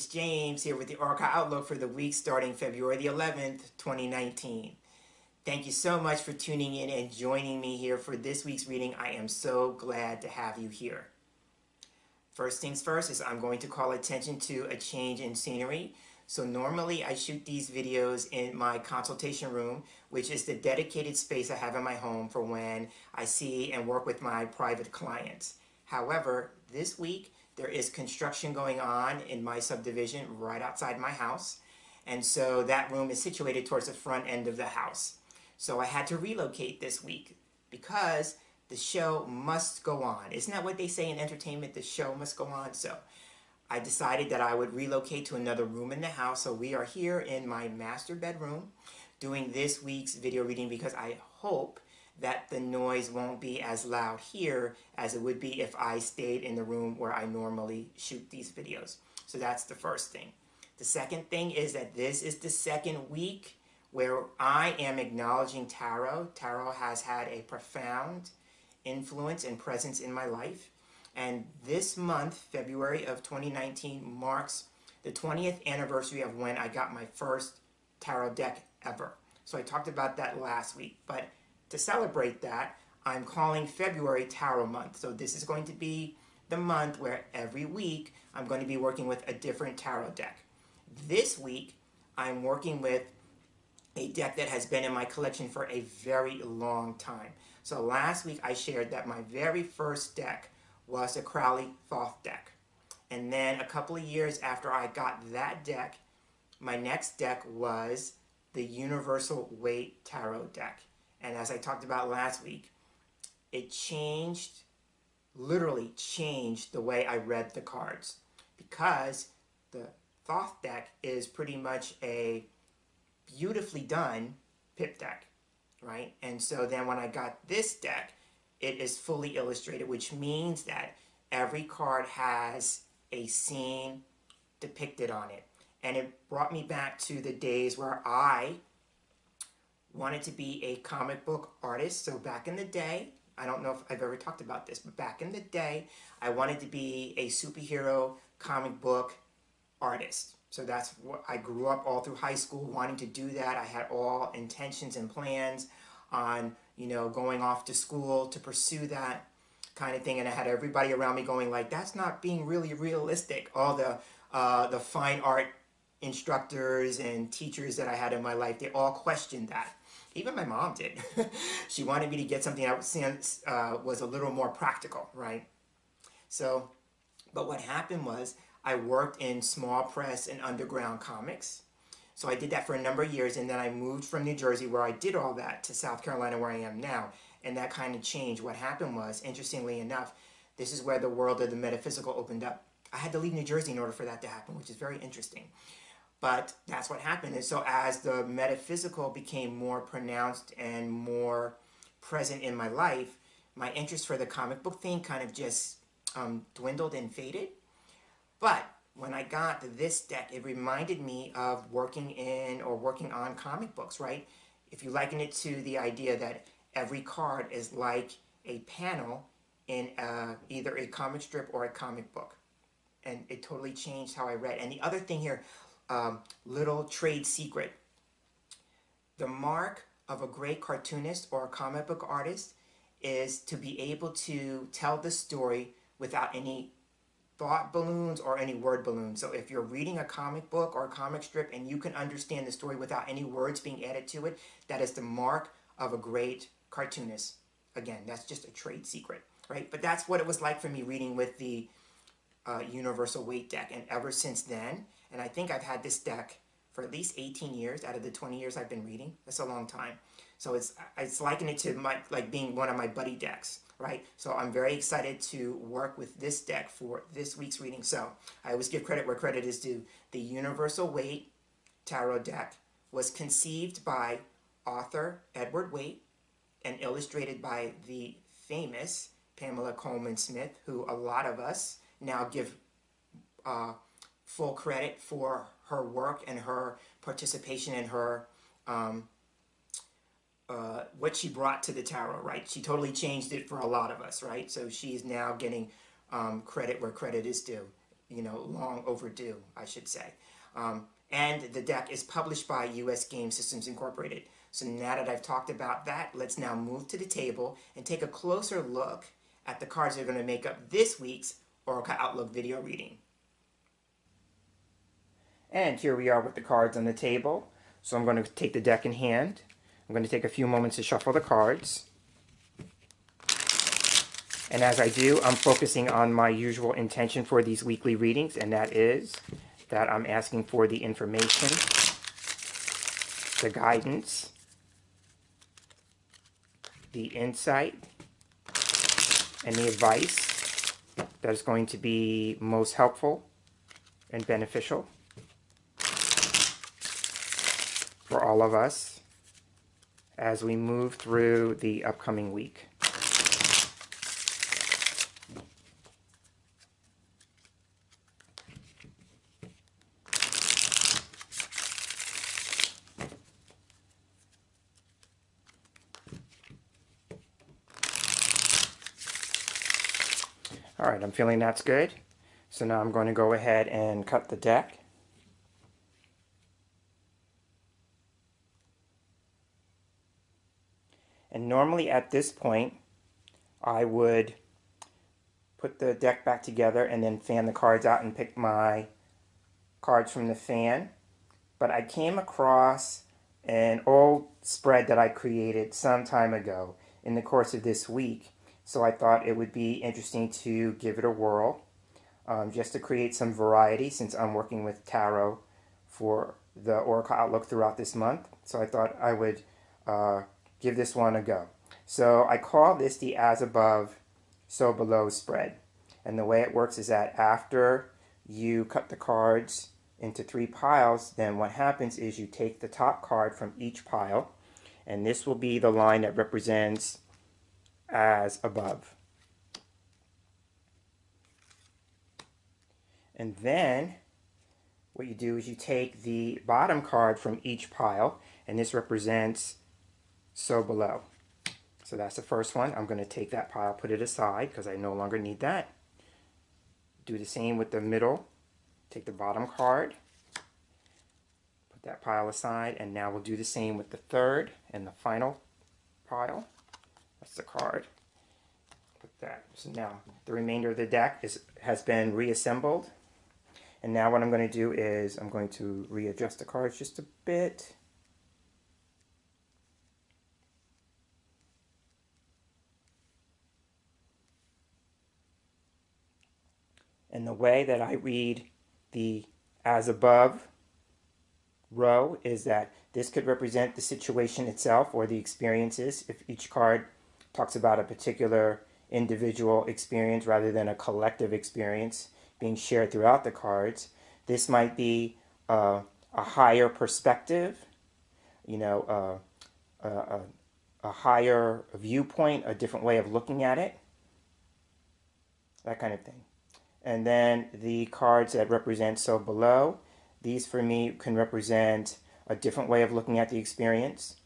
it's James here with the Oracle Outlook for the week starting February the 11th, 2019. Thank you so much for tuning in and joining me here for this week's reading. I am so glad to have you here. First things first is I'm going to call attention to a change in scenery. So normally I shoot these videos in my consultation room, which is the dedicated space I have in my home for when I see and work with my private clients. However, this week there is construction going on in my subdivision right outside my house. And so that room is situated towards the front end of the house. So I had to relocate this week because the show must go on. Isn't that what they say in entertainment? The show must go on. So I decided that I would relocate to another room in the house. So we are here in my master bedroom doing this week's video reading because I hope that the noise won't be as loud here as it would be if I stayed in the room where I normally shoot these videos. So that's the first thing. The second thing is that this is the second week where I am acknowledging tarot. Tarot has had a profound influence and presence in my life. And this month, February of 2019, marks the 20th anniversary of when I got my first tarot deck ever. So I talked about that last week. But to celebrate that, I'm calling February Tarot Month. So this is going to be the month where every week I'm going to be working with a different tarot deck. This week, I'm working with a deck that has been in my collection for a very long time. So last week I shared that my very first deck was a Crowley Thoth deck. And then a couple of years after I got that deck, my next deck was the Universal Waite Tarot deck. And as I talked about last week, it changed, literally changed the way I read the cards. Because the Thoth deck is pretty much a beautifully done pip deck, right? And so then when I got this deck, it is fully illustrated, which means that every card has a scene depicted on it. And it brought me back to the days where I wanted to be a comic book artist. So back in the day, I don't know if I've ever talked about this, but back in the day, I wanted to be a superhero comic book artist. So that's what I grew up all through high school wanting to do that. I had all intentions and plans on, going off to school to pursue that kind of thing. And I had everybody around me going like, that's not being really realistic. All the fine art instructors and teachers that I had in my life, they all questioned that. Even my mom did. She wanted me to get something that was a little more practical, right? So, but what happened was I worked in small press and underground comics. So I did that for a number of years, and then I moved from New Jersey, where I did all that, to South Carolina, where I am now. And that kind of changed. What happened was, interestingly enough, this is where the world of the metaphysical opened up. I had to leave New Jersey in order for that to happen, which is very interesting. But that's what happened. And so as the metaphysical became more pronounced and more present in my life, my interest for the comic book thing kind of just dwindled and faded. But when I got this deck, it reminded me of working in or working on comic books, right? If you liken it to the idea that every card is like a panel in either a comic strip or a comic book. And it totally changed how I read. And the other thing here, little trade secret. The mark of a great cartoonist or a comic book artist is to be able to tell the story without any thought balloons or any word balloons. So if you're reading a comic book or a comic strip and you can understand the story without any words being added to it, that is the mark of a great cartoonist. Again, that's just a trade secret, right? But that's what it was like for me reading with the Universal Waite deck. And ever since then, and I think I've had this deck for at least 18 years out of the 20 years I've been reading. That's a long time. So it's likened it to like being one of my buddy decks, right? So I'm very excited to work with this deck for this week's reading. So I always give credit where credit is due. The Universal Waite Tarot deck was conceived by author Edward Waite and illustrated by the famous Pamela Coleman Smith, who a lot of us now give full credit for her work and her participation in her what she brought to the tarot, right? She totally changed it for a lot of us, right? So she's now getting credit where credit is due. long overdue, I should say. And the deck is published by US Game Systems Incorporated. So now that I've talked about that, let's now move to the table and take a closer look at the cards that are going to make up this week's Oracle Outlook video reading. And here we are with the cards on the table. So I'm going to take the deck in hand. I'm going to take a few moments to shuffle the cards. And as I do, I'm focusing on my usual intention for these weekly readings, and that is that I'm asking for the information, the guidance, the insight, and the advice that is going to be most helpful and beneficial for all of us as we move through the upcoming week. All right, I'm feeling that's good. So now I'm going to go ahead and cut the deck. And normally at this point, I would put the deck back together and then fan the cards out and pick my cards from the fan. But I came across an old spread that I created some time ago in the course of this week. So I thought it would be interesting to give it a whirl, just to create some variety since I'm working with tarot for the Oracle Outlook throughout this month. So I thought I would give this one a go. So I call this the as above, so below spread. And the way it works is that after you cut the cards into 3 piles, then what happens is you take the top card from each pile, and this will be the line that represents as above. And then what you do is you take the bottom card from each pile, and this represents so below. So that's the first one. I'm going to take that pile, put it aside because I no longer need that. Do the same with the middle. Take the bottom card, put that pile aside, and now we'll do the same with the third and the final pile. That's the card. Put that. So now the remainder of the deck has been reassembled. And now what I'm going to do is I'm going to readjust the cards just a bit. And the way that I read the as above row is that this could represent the situation itself or the experiences if each card talks about a particular individual experience rather than a collective experience being shared throughout the cards. This might be a higher perspective, a higher viewpoint, a different way of looking at it, that kind of thing. And then the cards that represent so below, these for me can represent a different way of looking at the experience.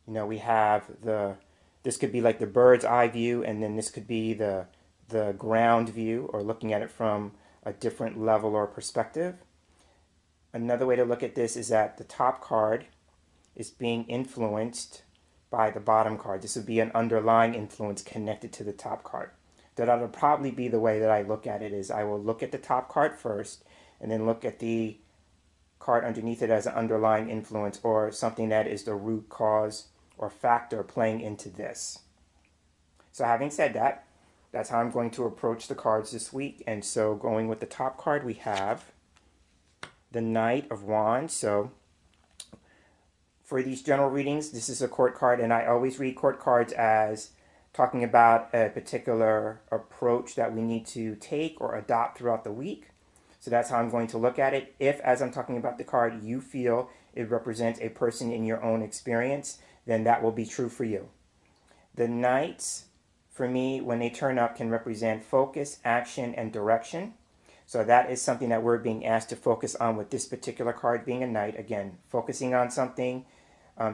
We have this could be like the bird's eye view, and then this could be the ground view, or looking at it from a different level or perspective. Another way to look at this is that the top card is being influenced by the bottom card. This would be an underlying influence connected to the top card. That'll probably be the way that I look at it, is I will look at the top card first and then look at the card underneath it as an underlying influence or something that is the root cause or factor playing into this. So having said that, that's how I'm going to approach the cards this week. And so going with the top card, we have the Knight of Wands. So for these general readings, this is a court card, and I always read court cards as talking about a particular approach that we need to take or adopt throughout the week. So that's how I'm going to look at it. If, as I'm talking about the card, you feel it represents a person in your own experience, then that will be true for you. The Knights, for me, when they turn up, can represent focus, action, and direction. So that is something that we're being asked to focus on with this particular card being a Knight. Again, focusing on something,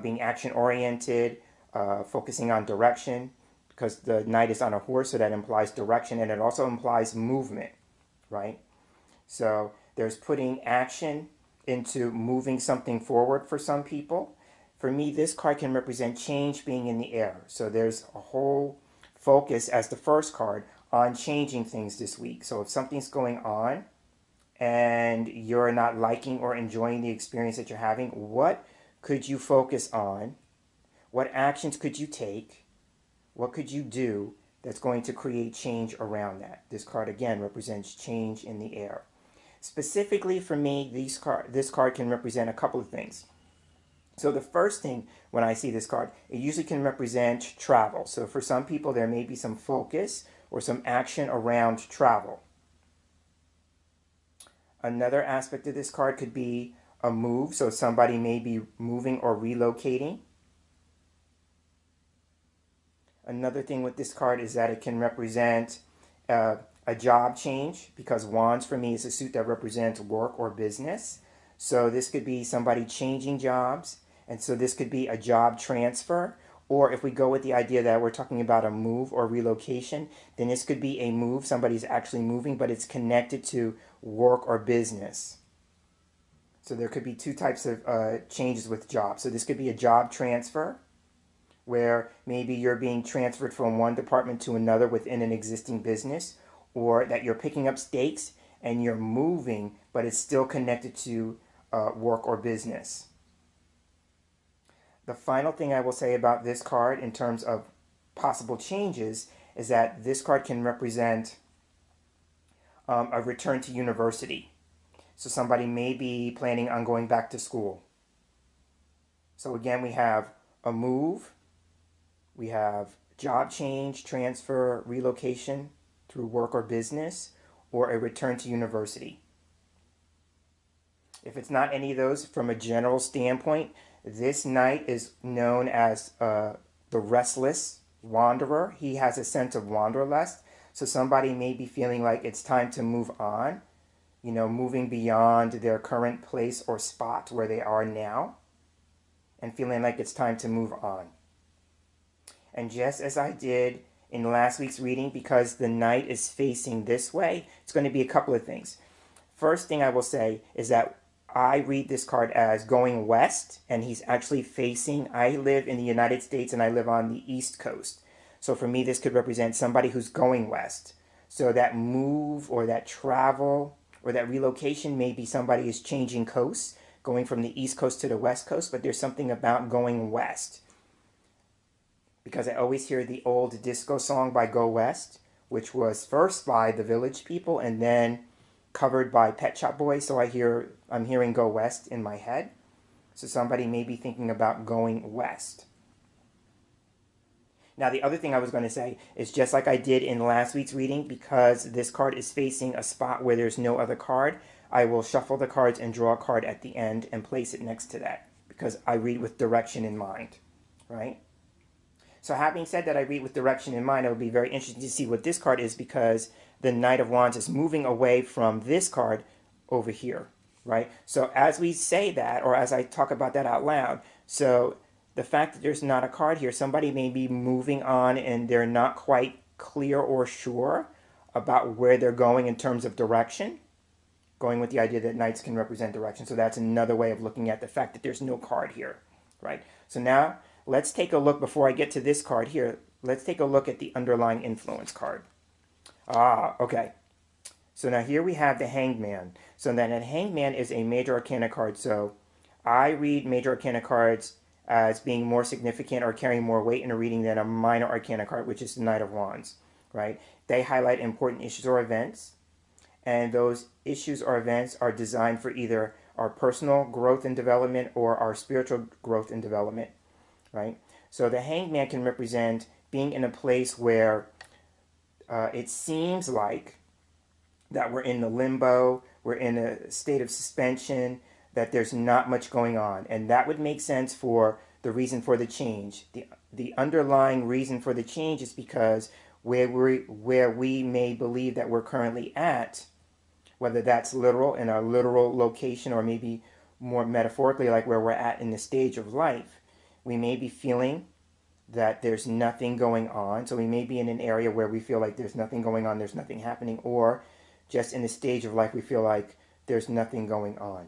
being action-oriented, focusing on direction, because the Knight is on a horse, so that implies direction, and it also implies movement, right? So there's putting action into moving something forward for some people. For me, this card can represent change being in the air. So there's a whole focus, as the first card, on changing things this week. So if something's going on and you're not liking or enjoying the experience that you're having, what could you focus on? What actions could you take? What could you do that's going to create change around that? This card, again, represents change in the air. Specifically for me, this card can represent a couple of things. So the first thing when I see this card, it usually can represent travel. So for some people, there may be some focus or some action around travel. Another aspect of this card could be a move. So somebody may be moving or relocating. Another thing with this card is that it can represent a job change, because wands for me is a suit that represents work or business. So this could be somebody changing jobs, and so this could be a job transfer. Or if we go with the idea that we're talking about a move or relocation, then this could be a move. Somebody's actually moving, but it's connected to work or business. So there could be two types of changes with jobs. So this could be a job transfer, where maybe you're being transferred from one department to another within an existing business, or that you're picking up stakes and you're moving, but it's still connected to work or business. The final thing I will say about this card in terms of possible changes is that this card can represent a return to university. So somebody may be planning on going back to school. So again, we have a move, we have job change, transfer, relocation through work or business, or a return to university. If it's not any of those, from a general standpoint, this knight is known as the restless wanderer. He has a sense of wanderlust. So somebody may be feeling like it's time to move on, moving beyond their current place or spot where they are now, and feeling like it's time to move on. And just as I did in last week's reading, because the knight is facing this way, it's going to be a couple of things. First thing I will say is that I read this card as going west, and he's actually facing, I live in the United States and I live on the East Coast. So for me, this could represent somebody who's going west. So that move or that travel or that relocation, maybe somebody is changing coasts, going from the East Coast to the West Coast, but there's something about going west. Because I always hear the old disco song by Go West, which was first by the Village People and then covered by Pet Shop Boys. So I'm hearing Go West in my head. So somebody may be thinking about going west. Now the other thing I was going to say is, just like I did in last week's reading, because this card is facing a spot where there's no other card, I will shuffle the cards and draw a card at the end and place it next to that, because I read with direction in mind, right? So having said that I read with direction in mind, it will be very interesting to see what this card is, because the Knight of Wands is moving away from this card over here, right? So as we say that, or as I talk about that out loud, so the fact that there's not a card here, somebody may be moving on and they're not quite clear or sure about where they're going in terms of direction, going with the idea that knights can represent direction. So that's another way of looking at the fact that there's no card here, right? So now let's take a look, before I get to this card here, let's take a look at the underlying influence card. Okay. So now here we have the Hanged Man. So then a Hanged Man is a major arcana card. So I read major arcana cards as being more significant or carrying more weight in a reading than a minor arcana card, which is the Knight of Wands, right? They highlight important issues or events, and those issues or events are designed for either our personal growth and development or our spiritual growth and development, right? So the Hanged Man can represent being in a place where it seems like that we're in the limbo, we're in a state of suspension, that there's not much going on. And that would make sense for the reason for the change. The underlying reason for the change is because where we may believe that we're currently at, whether that's literal, in a literal location, or maybe more metaphorically, like where we're at in the stage of life, we may be feeling that there's nothing going on. So we may be in an area where we feel like there's nothing going on, there's nothing happening, or just in a stage of life we feel like there's nothing going on,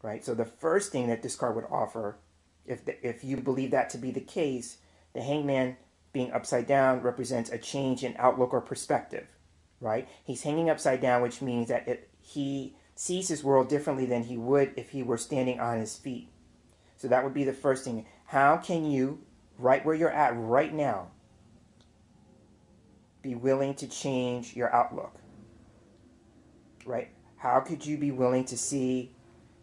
right? So the first thing that this card would offer, if you believe that to be the case, the Hangman being upside down represents a change in outlook or perspective, right? He's hanging upside down, which means that he sees his world differently than he would if he were standing on his feet. So that would be the first thing. How can you, right where you're at right now, be willing to change your outlook, right? How could you be willing to see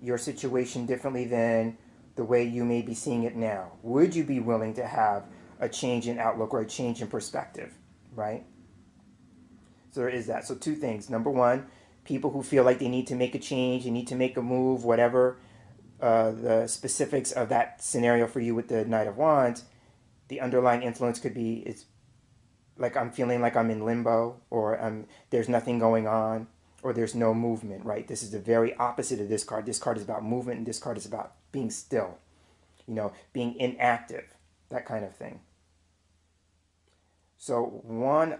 your situation differently than the way you may be seeing it now? Would you be willing to have a change in outlook or a change in perspective, right? So there is that. So two things. Number one, people who feel like they need to make a change, they need to make a move, whatever the specifics of that scenario for you with the Knight of Wands, the underlying influence could be, it's like I'm feeling like I'm in limbo, or there's nothing going on, or there's no movement, right? This is the very opposite of this card. This card is about movement, and this card is about being still, being inactive, that kind of thing. So one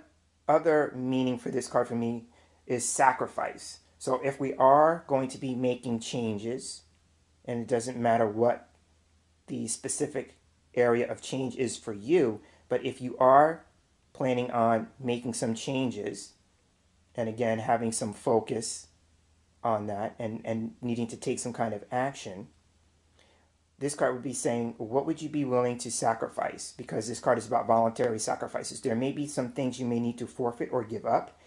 other meaning for this card for me is sacrifice. So if we are going to be making changes, and it doesn't matter what the specific area of change is for you, but if you are planning on making some changes, and again, having some focus on that and needing to take some kind of action, this card would be saying, what would you be willing to sacrifice? Because this card is about voluntary sacrifices. There may be some things you may need to forfeit or give up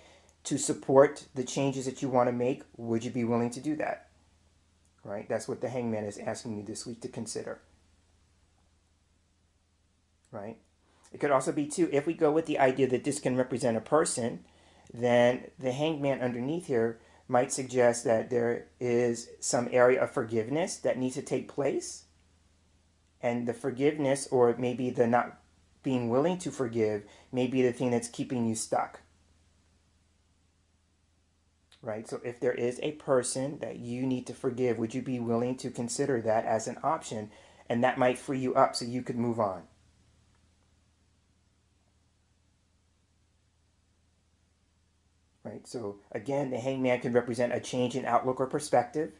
to support the changes that you want to make. Would you be willing to do that? Right? That's what the Hangman is asking you this week to consider. Right? It could also be, too, if we go with the idea that this can represent a person, then the Hangman underneath here might suggest that there is some area of forgiveness that needs to take place. And the forgiveness, or maybe the not being willing to forgive, may be the thing that's keeping you stuck. Right? So if there is a person that you need to forgive, would you be willing to consider that as an option? And that might free you up so you could move on. Right? So again, the Hangman can represent a change in outlook or perspective.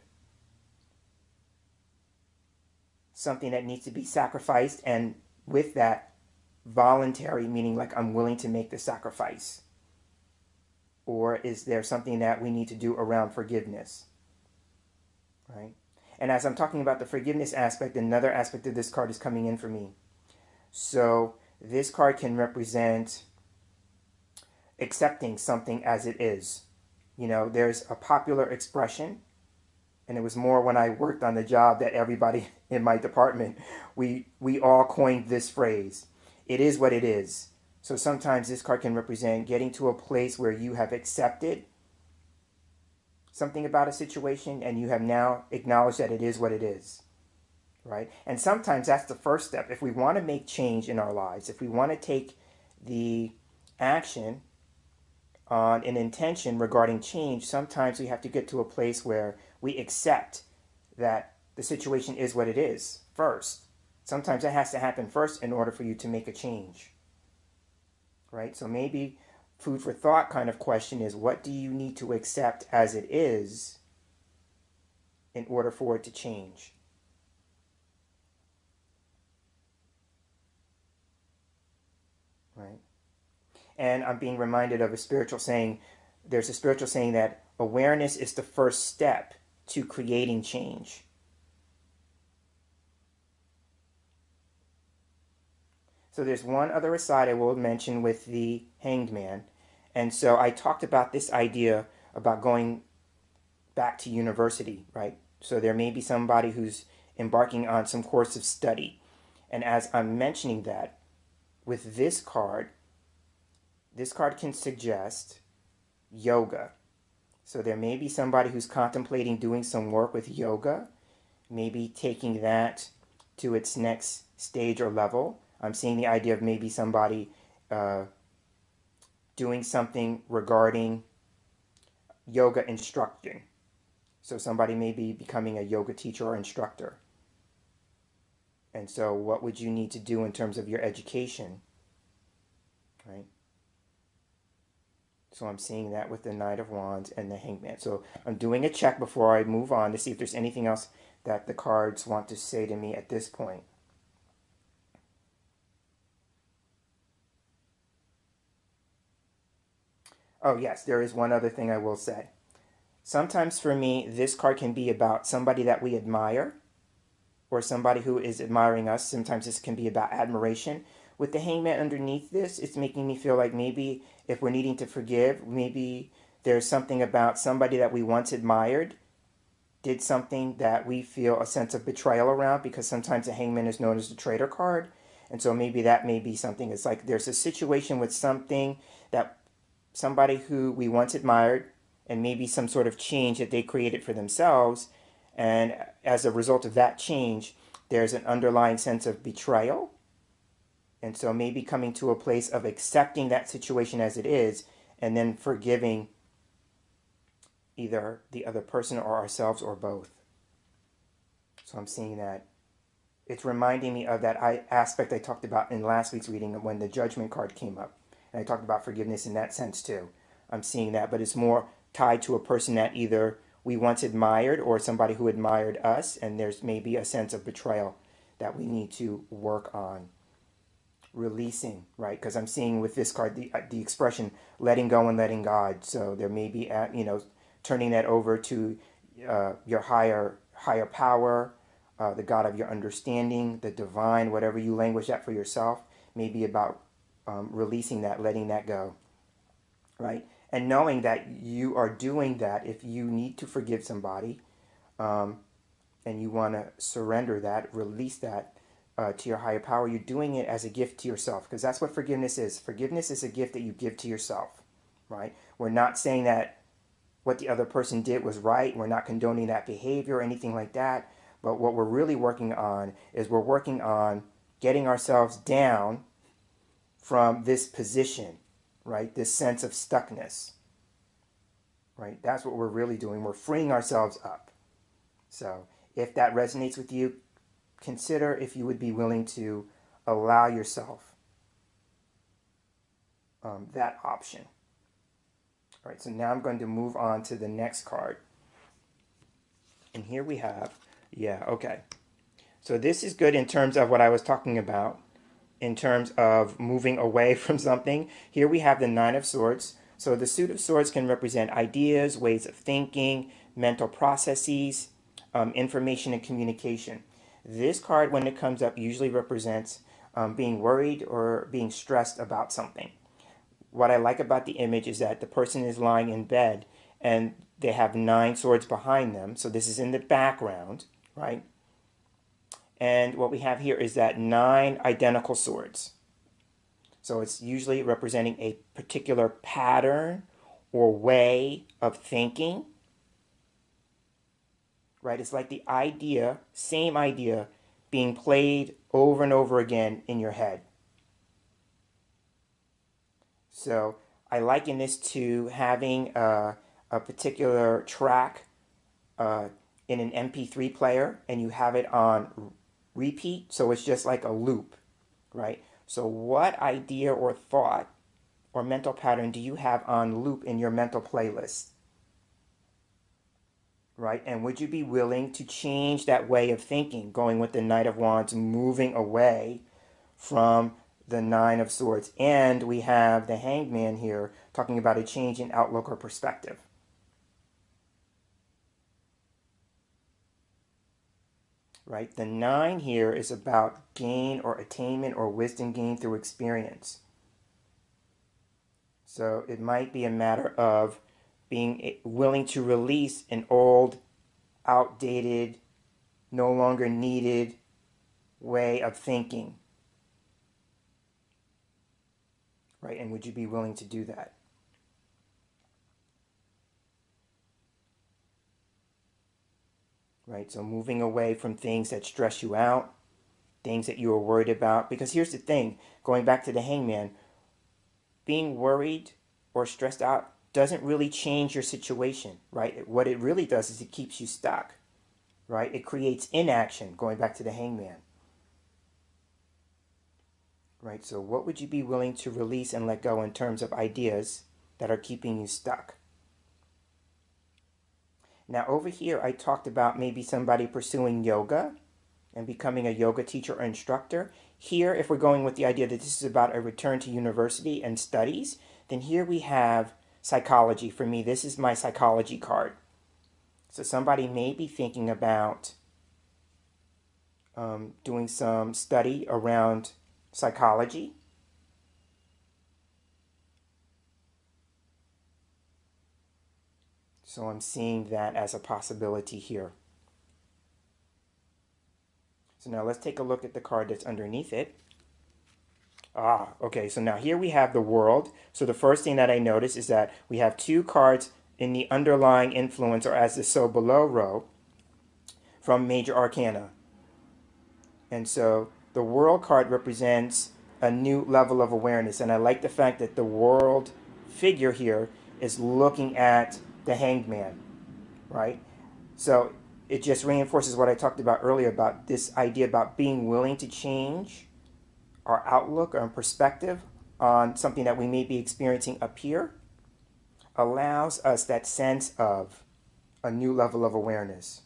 Something that needs to be sacrificed, and with that, voluntary, meaning like I'm willing to make the sacrifice. Or is there something that we need to do around forgiveness? Right? And as I'm talking about the forgiveness aspect, another aspect of this card is coming in for me. So this card can represent accepting something as it is. There's a popular expression, and it was more when I worked on the job that everybody in my department, we all coined this phrase. It is what it is. So sometimes this card can represent getting to a place where you have accepted something about a situation and you have now acknowledged that it is what it is, right? And sometimes that's the first step. If we want to make change in our lives, if we want to take the action on an intention regarding change, sometimes we have to get to a place where we accept that the situation is what it is first. Sometimes that has to happen first in order for you to make a change. Right? So maybe food for thought kind of question is, what do you need to accept as it is in order for it to change? Right? And I'm being reminded of a spiritual saying. There's a spiritual saying that awareness is the first step to creating change. So there's one other aside I will mention with the Hanged Man. And so I talked about this idea about going back to university, right? So there may be somebody who's embarking on some course of study. And as I'm mentioning that, with this card can suggest yoga. So there may be somebody who's contemplating doing some work with yoga, maybe taking that to its next stage or level. I'm seeing the idea of maybe somebody doing something regarding yoga instructing. So somebody may be becoming a yoga teacher or instructor. And so what would you need to do in terms of your education? Right? So I'm seeing that with the Knight of Wands and the Hangman. So I'm doing a check before I move on to see if there's anything else that the cards want to say to me at this point. Oh yes, there is one other thing I will say. Sometimes for me, this card can be about somebody that we admire or somebody who is admiring us. Sometimes this can be about admiration. With the Hangman underneath this, it's making me feel like maybe if we're needing to forgive, maybe there's something about somebody that we once admired did something that we feel a sense of betrayal around, because sometimes the Hangman is known as the traitor card. And so maybe that may be something. It's like there's a situation with something that somebody who we once admired, and maybe some sort of change that they created for themselves. And as a result of that change, there's an underlying sense of betrayal. And so maybe coming to a place of accepting that situation as it is, and then forgiving either the other person or ourselves or both. So I'm seeing that. It's reminding me of that aspect I talked about in last week's reading when the Judgment card came up. And I talked about forgiveness in that sense too. I'm seeing that, but it's more tied to a person that either we once admired or somebody who admired us, and there's maybe a sense of betrayal that we need to work on releasing, right? Because I'm seeing with this card the expression letting go and letting God. So there may be turning that over to your higher power, the God of your understanding, the divine, whatever you language that for yourself, may be about releasing that, letting that go, right? And knowing that you are doing that if you need to forgive somebody, and you want to surrender that, release that to your higher power, you're doing it as a gift to yourself, because that's what forgiveness is. Forgiveness is a gift that you give to yourself, right? We're not saying that what the other person did was right. We're not condoning that behavior or anything like that. But what we're really working on is we're working on getting ourselves down from this position, right? This sense of stuckness, right? That's what we're really doing. We're freeing ourselves up. So if that resonates with you, consider if you would be willing to allow yourself that option. All right, so now I'm going to move on to the next card. And here we have, okay. So this is good in terms of what I was talking about, in terms of moving away from something. Here we have the Nine of Swords. So the Suit of Swords can represent ideas, ways of thinking, mental processes, information and communication. This card, when it comes up, usually represents being worried or being stressed about something. What I like about the image is that the person is lying in bed and they have 9 swords behind them. So this is in the background, right? And what we have here is that 9 identical swords. So it's usually representing a particular pattern or way of thinking, right? It's like the idea, same idea, being played over and over again in your head. So I liken this to having a particular track in an MP3 player, and you have it on repeat, so it's just like a loop, right? So what idea or thought or mental pattern do you have on loop in your mental playlist? Right? And would you be willing to change that way of thinking, going with the Knight of Wands, moving away from the Nine of Swords? And we have the Hangman here talking about a change in outlook or perspective. Right? The 9 here is about gain or attainment or wisdom gained through experience. So it might be a matter of being willing to release an old, outdated, no longer needed way of thinking. Right? And would you be willing to do that? Right? So moving away from things that stress you out, things that you are worried about. Because here's the thing, going back to the Hangman, being worried or stressed out doesn't really change your situation, right? What it really does is it keeps you stuck, right? It creates inaction, going back to the Hangman. Right? So what would you be willing to release and let go in terms of ideas that are keeping you stuck. Now over here, I talked about maybe somebody pursuing yoga and becoming a yoga teacher or instructor. Here, if we're going with the idea that this is about a return to university and studies, then here we have psychology. For me, this is my psychology card. So somebody may be thinking about doing some study around psychology. So I'm seeing that as a possibility here. So now let's take a look at the card that's underneath it. Okay, so now here we have the world. So the first thing that I notice is that we have two cards in the underlying influence, or as the so below row, from major arcana. And so the world card represents a new level of awareness. And I like the fact that the world figure here is looking at the hanged man, right? So it just reinforces what I talked about earlier about this idea about being willing to change our outlook or perspective on something that we may be experiencing up here allows us that sense of a new level of awareness,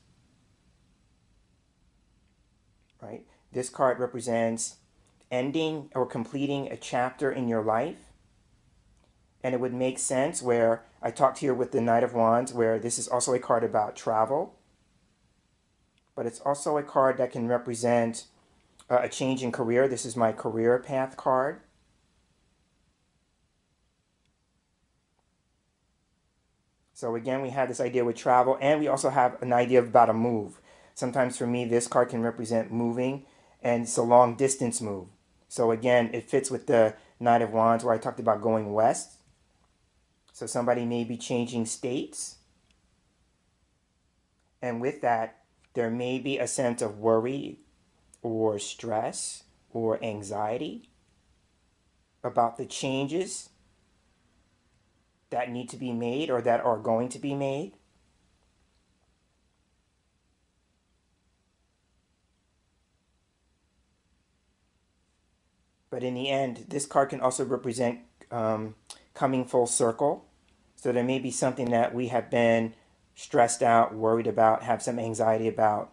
right? This card represents ending or completing a chapter in your life. And it would make sense where I talked here with the Knight of Wands, where this is also a card about travel. But it's also a card that can represent a change in career. This is my career path card. So again, we have this idea with travel, and we also have an idea about a move. Sometimes for me, this card can represent moving, and it's a long distance move. So again, it fits with the Knight of Wands where I talked about going west. So somebody may be changing states. And with that, there may be a sense of worry or stress or anxiety about the changes that need to be made or that are going to be made. But in the end, this card can also represent coming full circle. So there may be something that we have been stressed out, worried about, have some anxiety about.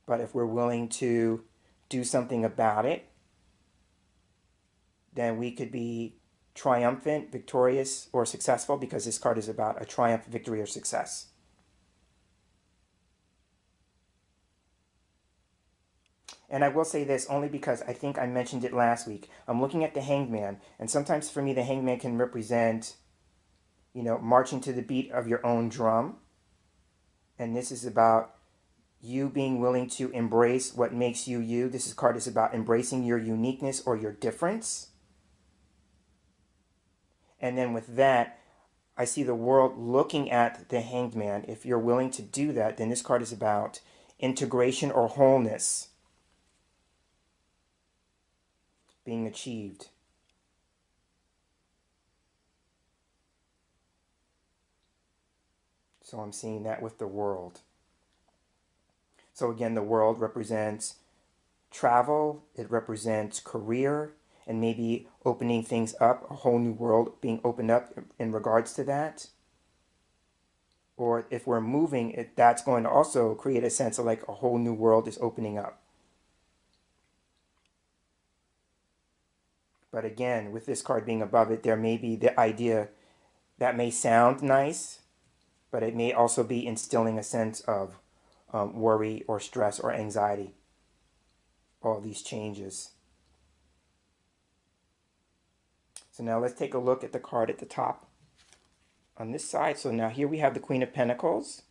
But if we're willing to do something about it, then we could be triumphant, victorious, or successful, because this card is about a triumph, victory, or success. And I will say this only because I think I mentioned it last week. I'm looking at the Hanged Man, and sometimes for me the Hanged Man can represent, marching to the beat of your own drum. And this is about you being willing to embrace what makes you you. This card is about embracing your uniqueness or your difference. And then with that, I see the world looking at the Hanged Man. If you're willing to do that, then this card is about integration or wholeness being achieved. So I'm seeing that with the world. So again, the world represents travel, it represents career, and maybe opening things up, a whole new world being opened up in regards to that. Or if we're moving, that's going to also create a sense of like a whole new world is opening up. But again, with this card being above it, there may be the idea that may sound nice, but it may also be instilling a sense of worry or stress or anxiety. All these changes. So now let's take a look at the card at the top on this side. So now here we have the Queen of Pentacles.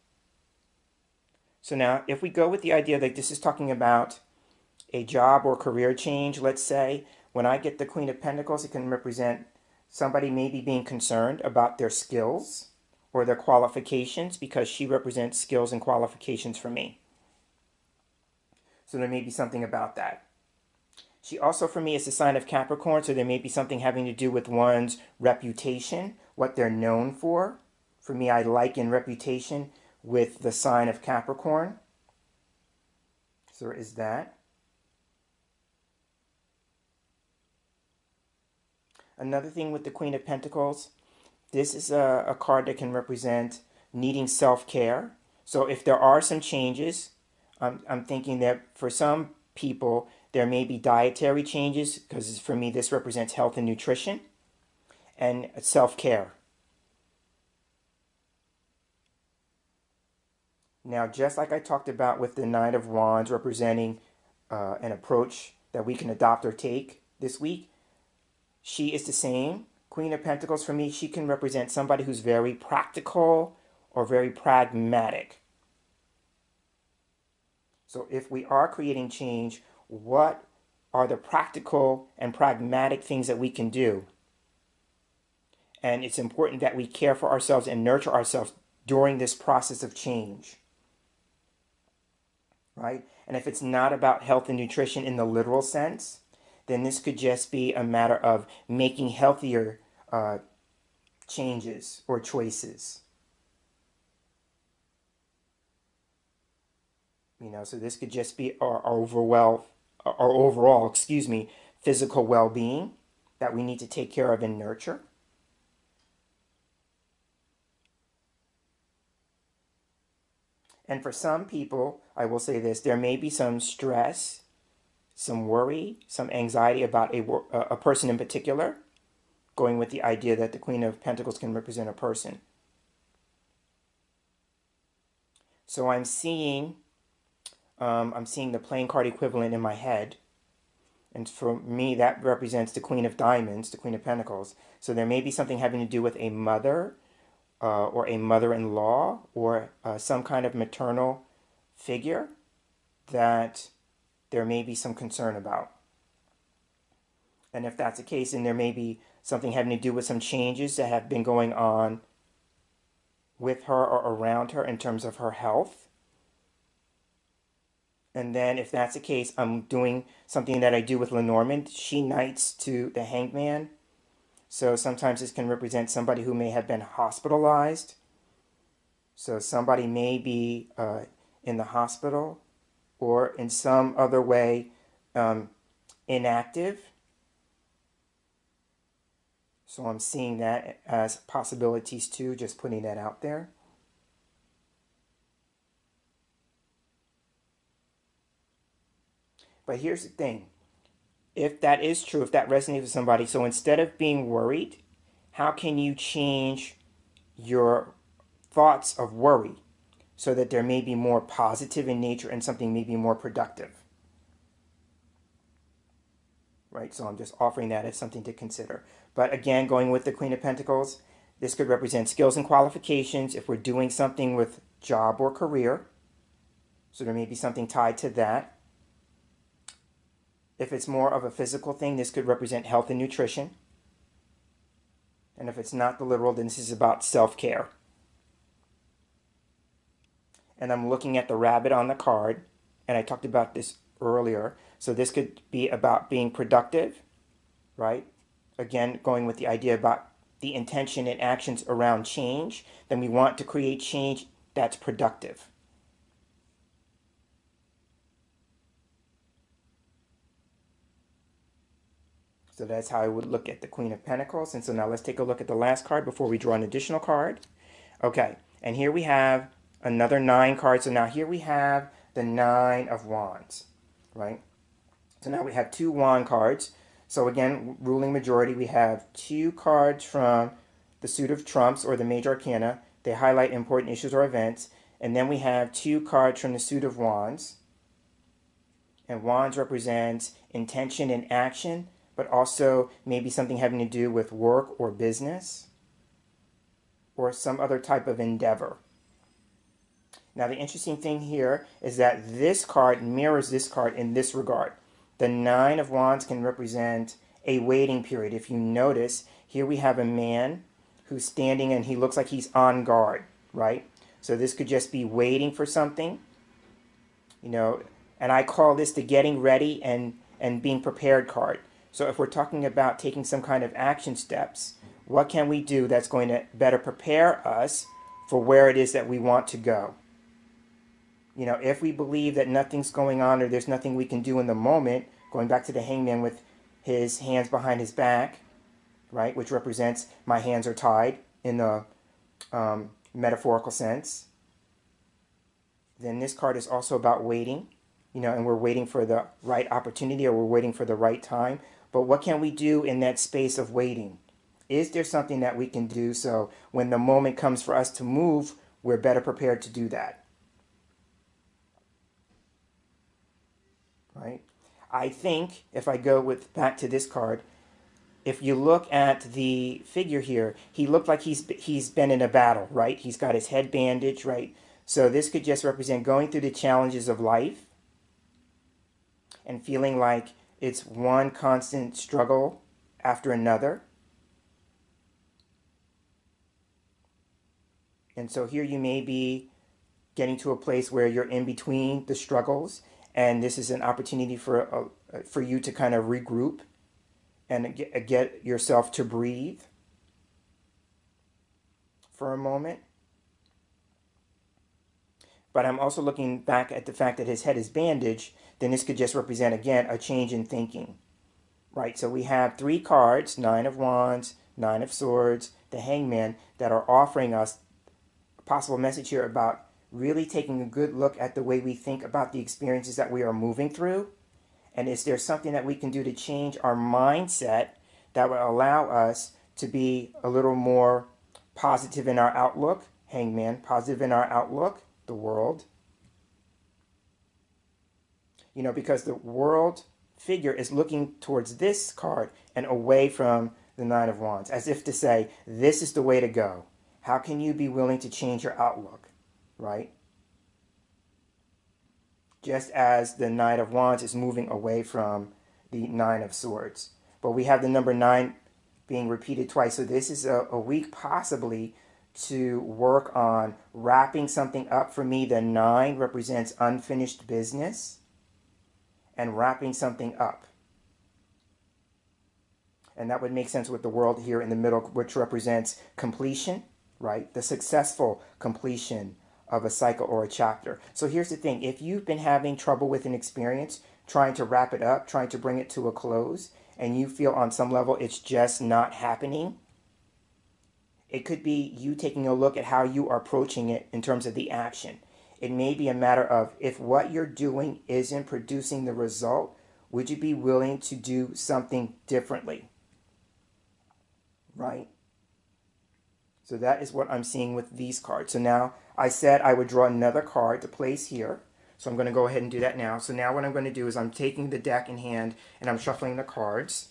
So now if we go with the idea that this is talking about a job or career change, let's say, when I get the Queen of Pentacles, it can represent somebody maybe being concerned about their skills or their qualifications, because she represents skills and qualifications for me. So there may be something about that. She also, for me, is a sign of Capricorn, so there may be something having to do with one's reputation, what they're known for. For me, I liken reputation with the sign of Capricorn. So there is that. Another thing with the Queen of Pentacles, this is a card that can represent needing self-care. So if there are some changes, I'm thinking that for some people, there may be dietary changes, because for me, this represents health and nutrition, and self-care. Now, just like I talked about with the Nine of Wands representing an approach that we can adopt or take this week, she is the same. Queen of Pentacles, for me, she can represent somebody who's very practical or very pragmatic. So if we are creating change, what are the practical and pragmatic things that we can do? And it's important that we care for ourselves and nurture ourselves during this process of change. Right? And if it's not about health and nutrition in the literal sense, then this could just be a matter of making healthier changes or choices. So this could just be our overall, physical well-being that we need to take care of and nurture. And for some people, I will say this, there may be some stress, some worry, some anxiety about a person in particular, going with the idea that the Queen of Pentacles can represent a person. So I'm seeing the playing card equivalent in my head. And for me, that represents the Queen of Diamonds, the Queen of Pentacles. So there may be something having to do with a mother or a mother-in-law or some kind of maternal figure that there may be some concern about. And if that's the case, then there may be something having to do with some changes that have been going on with her or around her in terms of her health. And then if that's the case, I'm doing something that I do with Lenormand. She knights to the Hangman. So sometimes this can represent somebody who may have been hospitalized. So somebody may be in the hospital or in some other way inactive. So I'm seeing that as possibilities too, just putting that out there. But here's the thing. If that is true, if that resonates with somebody, so instead of being worried, how can you change your thoughts of worry so that there may be more positive in nature and something may be more productive? Right, so I'm just offering that as something to consider. But again, going with the Queen of Pentacles, this could represent skills and qualifications if we're doing something with job or career. So there may be something tied to that. If it's more of a physical thing, this could represent health and nutrition. And if it's not the literal, then this is about self-care. And I'm looking at the rabbit on the card, and I talked about this earlier. So this could be about being productive, right? Again, going with the idea about the intention and actions around change. Then we want to create change that's productive. So that's how I would look at the Queen of Pentacles. And so now let's take a look at the last card before we draw an additional card. Okay, and here we have another 9 cards. So now here we have the 9 of Wands, right? So now we have 2 Wand cards. So again, ruling majority, we have 2 cards from the suit of trumps or the major arcana. They highlight important issues or events. And then we have 2 cards from the suit of Wands. And Wands represents intention and action, but also maybe something having to do with work or business or some other type of endeavor. Now the interesting thing here is that this card mirrors this card in this regard. The 9 of Wands can represent a waiting period. If you notice, here we have a man who's standing and he looks like he's on guard, right? So this could just be waiting for something, and I call this the getting ready and being prepared card. So if we're talking about taking some kind of action steps, what can we do that's going to better prepare us for where it is that we want to go? If we believe that nothing's going on or there's nothing we can do in the moment, going back to the Hangman with his hands behind his back, right? Which represents my hands are tied in the metaphorical sense. Then this card is also about waiting, and we're waiting for the right opportunity, or we're waiting for the right time. But what can we do in that space of waiting? Is there something that we can do so when the moment comes for us to move, we're better prepared to do that? Right? I think if I go back to this card, if you look at the figure here, he looked like he's been in a battle, right? He's got his head bandaged, right? So this could just represent going through the challenges of life and feeling like it's one constant struggle after another. And so here you may be getting to a place where you're in between the struggles, and this is an opportunity for you to kind of regroup and get yourself to breathe for a moment. But I'm also looking back at the fact that his head is bandaged. Then this could just represent, again, a change in thinking, right? So we have 3 cards, 9 of Wands, 9 of Swords, the Hangman, that are offering us a possible message here about really taking a good look at the way we think about the experiences that we are moving through. And is there something that we can do to change our mindset that will allow us to be a little more positive in our outlook? Hangman, positive in our outlook, the world. Because the world figure is looking towards this card and away from the 9 of Wands, as if to say, this is the way to go. How can you be willing to change your outlook, right? Just as the Knight of Wands is moving away from the 9 of Swords. But we have the number 9 being repeated twice. So this is a week possibly to work on wrapping something up. For me, the 9 represents unfinished business and wrapping something up. And that would make sense with the world here in the middle, which represents completion, right? The successful completion of a cycle or a chapter. So here's the thing. If you've been having trouble with an experience, trying to wrap it up, trying to bring it to a close, and you feel on some level it's just not happening, it could be you taking a look at how you are approaching it in terms of the action. It may be a matter of, if what you're doing isn't producing the result, would you be willing to do something differently? Right? So that is what I'm seeing with these cards. So now I said I would draw another card to place here. So I'm going to go ahead and do that now. So now what I'm going to do is I'm taking the deck in hand and I'm shuffling the cards.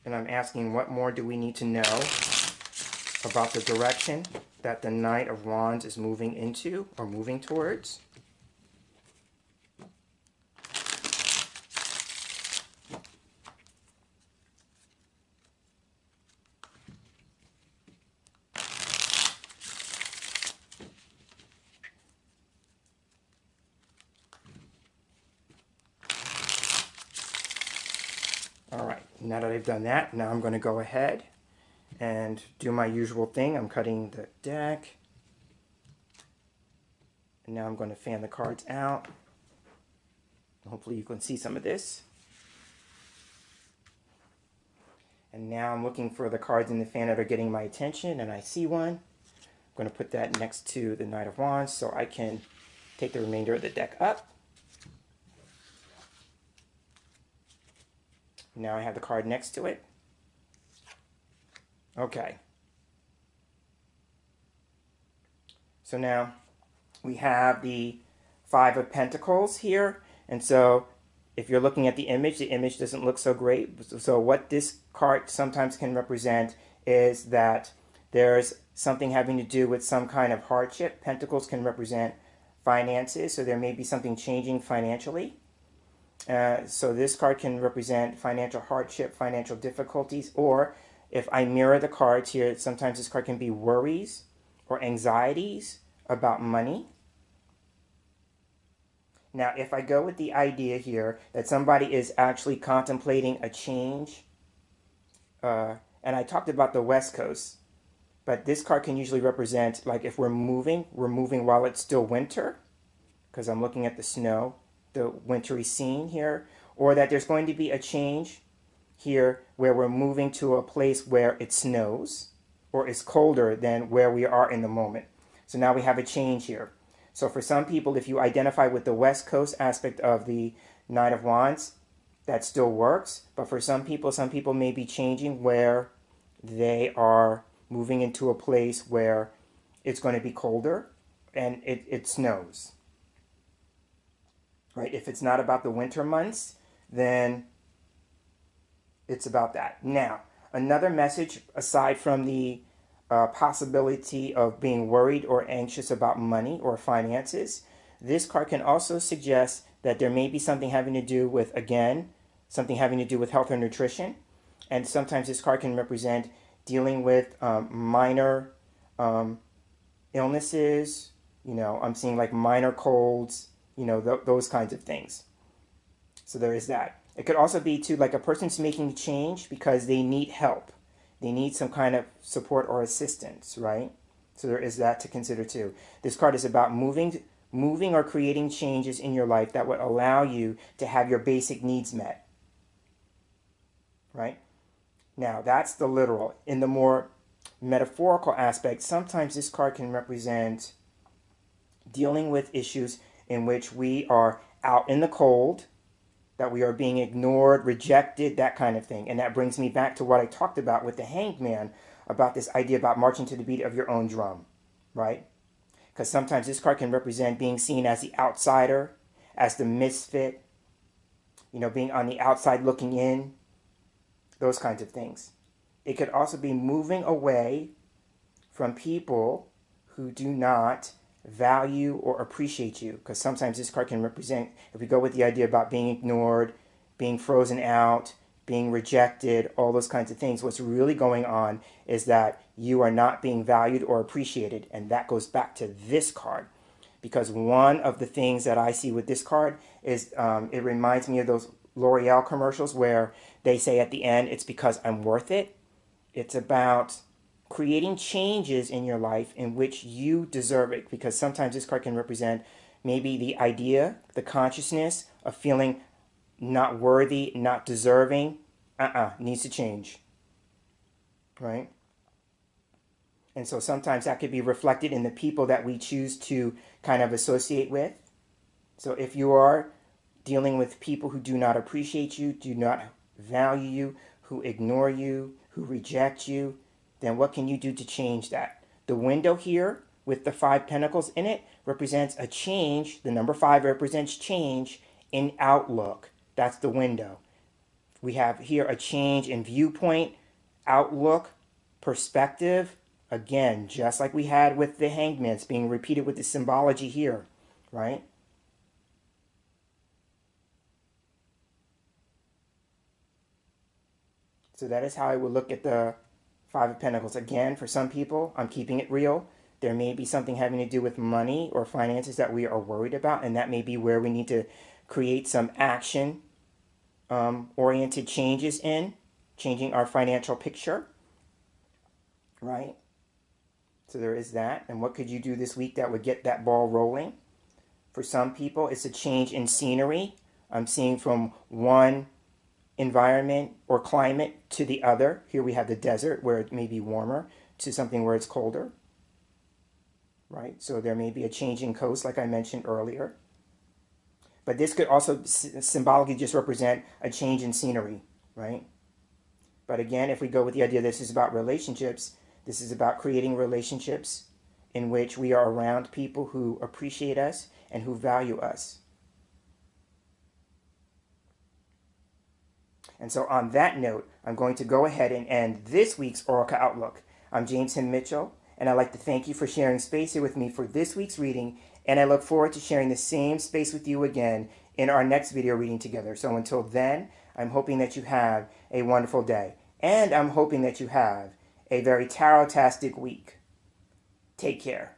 And I'm asking, what more do we need to know about the direction that the Knight of Wands is moving into or moving towards? All right, now that I've done that, now I'm going to go ahead and do my usual thing. I'm cutting the deck. And now I'm going to fan the cards out. Hopefully you can see some of this. And now I'm looking for the cards in the fan that are getting my attention, and I see one. I'm going to put that next to the Knight of Wands so I can take the remainder of the deck up. Now I have the card next to it. Okay. So now we have the 5 of Pentacles here. And so if you're looking at the image doesn't look so great. So what this card sometimes can represent is that there's something having to do with some kind of hardship. Pentacles can represent finances, so there may be something changing financially. So this card can represent financial hardship, financial difficulties, or if I mirror the cards here, sometimes this card can be worries or anxieties about money. Now, if I go with the idea here that somebody is actually contemplating a change, and I talked about the West Coast, but this card can usually represent, like, if we're moving while it's still winter, because I'm looking at the snow the wintry scene here, or that there's going to be a change here where we're moving to a place where it snows or is colder than where we are in the moment. So now we have a change here. So for some people, if you identify with the West Coast aspect of the Knight of Wands, that still works. But for some people may be changing where they are moving into a place where it's going to be colder and it snows. Right? If it's not about the winter months, then it's about that. Now, another message aside from the possibility of being worried or anxious about money or finances, this card can also suggest that there may be something having to do with, again, something having to do with health or nutrition. And sometimes this card can represent dealing with minor illnesses. You know, I'm seeing like minor colds, you know, those kinds of things. So there is that. It could also be too like a person's making a change because they need help. They need some kind of support or assistance, right? So there is that to consider too. This card is about moving or creating changes in your life that would allow you to have your basic needs met, right? Now, that's the literal. In the more metaphorical aspect, sometimes this card can represent dealing with issues in which we are out in the cold, that we are being ignored, rejected, that kind of thing. And that brings me back to what I talked about with the Hanged Man, about this idea about marching to the beat of your own drum, right? Because sometimes this card can represent being seen as the outsider, as the misfit, you know, being on the outside looking in, those kinds of things. It could also be moving away from people who do not value or appreciate you, because sometimes this card can represent, if we go with the idea about being ignored, being frozen out, being rejected, all those kinds of things, what's really going on is that you are not being valued or appreciated. And that goes back to this card, because one of the things that I see with this card is it reminds me of those L'Oreal commercials where they say at the end, it's because I'm worth it. It's about creating changes in your life in which you deserve it, because sometimes this card can represent maybe the idea, the consciousness of feeling not worthy, not deserving, needs to change, right? And so sometimes that could be reflected in the people that we choose to kind of associate with. So if you are dealing with people who do not appreciate you, do not value you, who ignore you, who reject you, then what can you do to change that? The window here with the 5 pentacles in it represents a change. The number 5 represents change in outlook. That's the window. We have here a change in viewpoint, outlook, perspective. Again, just like we had with the Hanged Man, it's being repeated with the symbology here, right? So that is how I would look at the 5 of Pentacles. Again, for some people, I'm keeping it real. There may be something having to do with money or finances that we are worried about, and that may be where we need to create some action oriented changes in, changing our financial picture, right? So there is that. And what could you do this week that would get that ball rolling? For some people, it's a change in scenery. I'm seeing from one environment or climate to the other. Here we have the desert where it may be warmer to something where it's colder, right? So there may be a change in coast like I mentioned earlier. But this could also symbolically just represent a change in scenery, right? But again, if we go with the idea this is about relationships, this is about creating relationships in which we are around people who appreciate us and who value us. And so on that note, I'm going to go ahead and end this week's Oracle Outlook. I'm James Himm Mitchell, and I'd like to thank you for sharing space here with me for this week's reading, and I look forward to sharing the same space with you again in our next video reading together. So until then, I'm hoping that you have a wonderful day, and I'm hoping that you have a very tarot-tastic week. Take care.